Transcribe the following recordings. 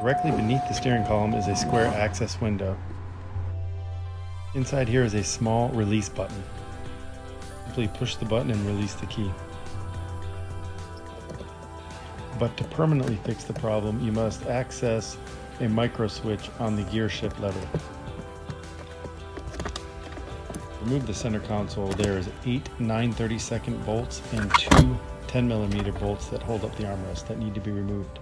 Directly beneath the steering column is a square access window. Inside here is a small release button. Simply push the button and release the key. But to permanently fix the problem, you must access a micro switch on the gear shift lever. Remove the center console. There is 8 9/32 bolts and 2 10mm bolts that hold up the armrest that need to be removed.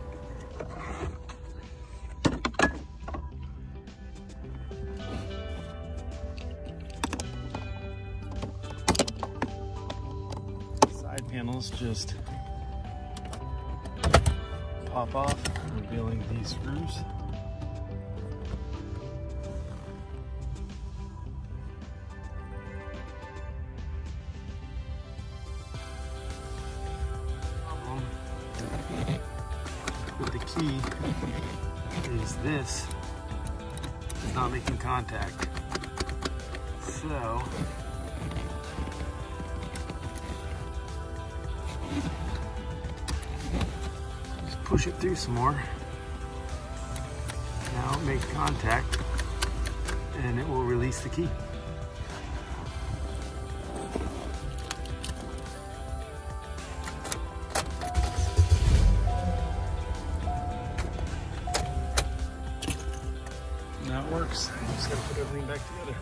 Side panels just pop off, revealing these screws. With the key is this is not making contact. So just push it through some more. Now it makes contact and it will release the key. Now it works. Just gotta put everything back together.